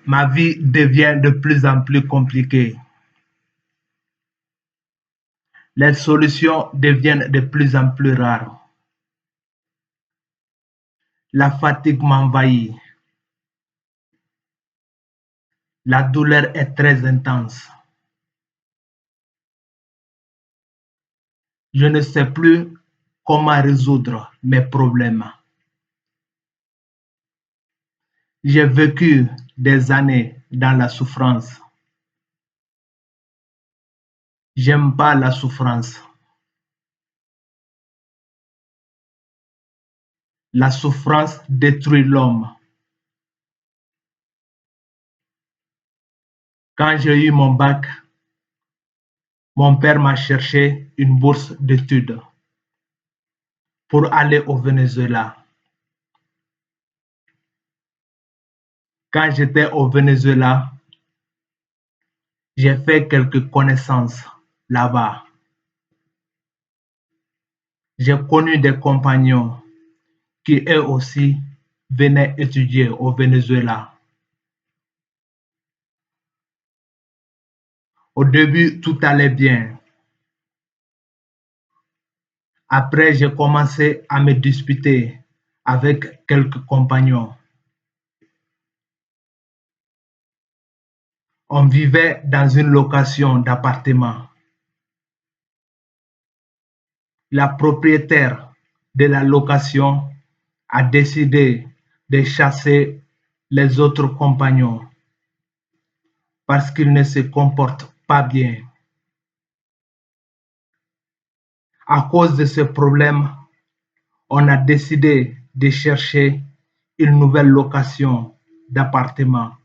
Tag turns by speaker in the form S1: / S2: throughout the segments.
S1: Ma vie devient de plus en plus compliquée. Les solutions deviennent de plus en plus rares. La fatigue m'envahit. La douleur est très intense. Je ne sais plus comment résoudre mes problèmes. J'ai vécu des années dans la souffrance. J'aime pas la souffrance. La souffrance détruit l'homme. Quand j'ai eu mon bac, mon père m'a cherché une bourse d'études pour aller au Venezuela. Quand j'étais au Venezuela, j'ai fait quelques connaissances là-bas. J'ai connu des compagnons qui eux aussi venaient étudier au Venezuela. Au début, tout allait bien. Après, j'ai commencé à me disputer avec quelques compagnons. On vivait dans une location d'appartement. La propriétaire de la location a décidé de chasser les autres compagnons parce qu'ils ne se comportent pas bien. À cause de ce problème, on a décidé de chercher une nouvelle location d'appartement.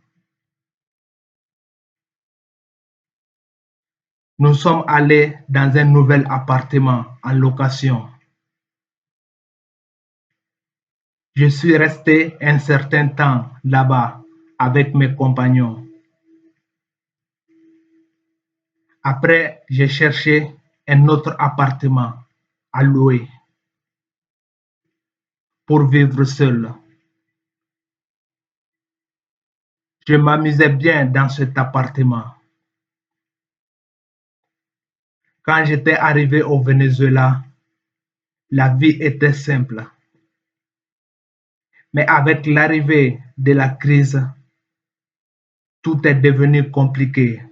S1: Nous sommes allés dans un nouvel appartement en location. Je suis resté un certain temps là-bas avec mes compagnons. Après, j'ai cherché un autre appartement à louer pour vivre seul. Je m'amusais bien dans cet appartement. Quand j'étais arrivé au Venezuela, la vie était simple. Mais avec l'arrivée de la crise, tout est devenu compliqué.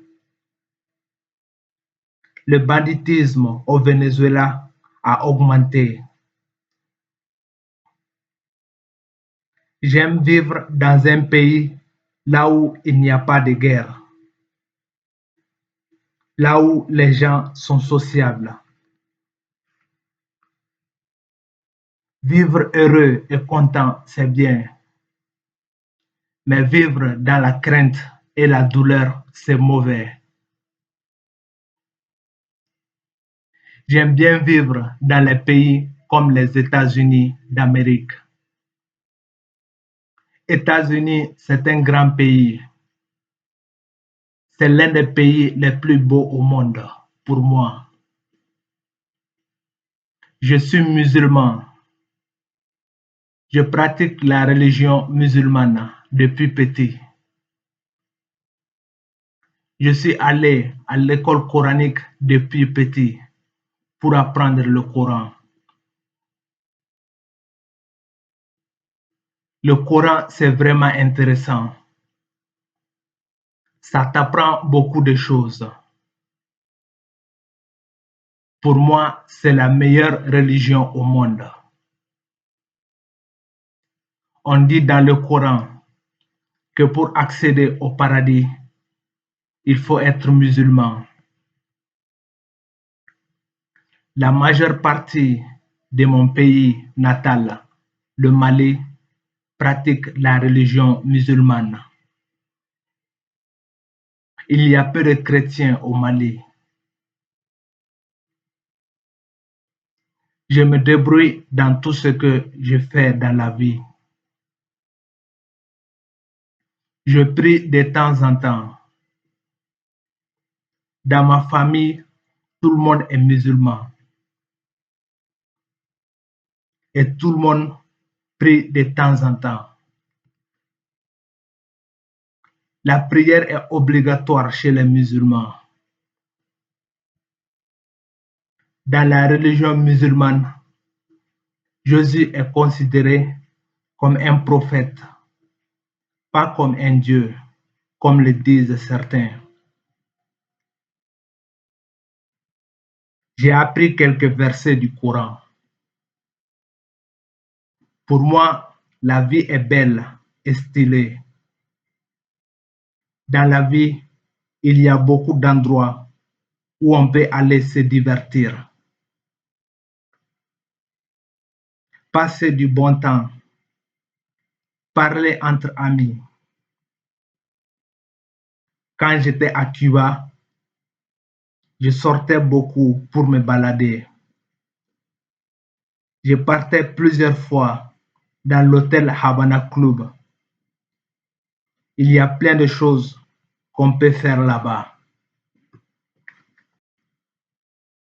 S1: Le banditisme au Venezuela a augmenté. J'aime vivre dans un pays là où il n'y a pas de guerre, là où les gens sont sociables. Vivre heureux et content, c'est bien, mais vivre dans la crainte et la douleur, c'est mauvais. J'aime bien vivre dans les pays comme les États-Unis d'Amérique. États-Unis, c'est un grand pays. C'est l'un des pays les plus beaux au monde pour moi. Je suis musulman. Je pratique la religion musulmane depuis petit. Je suis allé à l'école coranique depuis petit pour apprendre le Coran. Le Coran, c'est vraiment intéressant. Ça t'apprend beaucoup de choses. Pour moi, c'est la meilleure religion au monde. On dit dans le Coran que pour accéder au paradis, il faut être musulman. La majeure partie de mon pays natal, le Mali, pratique la religion musulmane. Il y a peu de chrétiens au Mali. Je me débrouille dans tout ce que je fais dans la vie. Je prie de temps en temps. Dans ma famille, tout le monde est musulman et tout le monde prie de temps en temps. La prière est obligatoire chez les musulmans. Dans la religion musulmane, Jésus est considéré comme un prophète, pas comme un Dieu, comme le disent certains. J'ai appris quelques versets du Coran. Pour moi, la vie est belle et stylée. Dans la vie, il y a beaucoup d'endroits où on peut aller se divertir, passer du bon temps, parler entre amis. Quand j'étais à Cuba, je sortais beaucoup pour me balader. Je partais plusieurs fois dans l'hôtel Havana Club. Il y a plein de choses qu'on peut faire là-bas.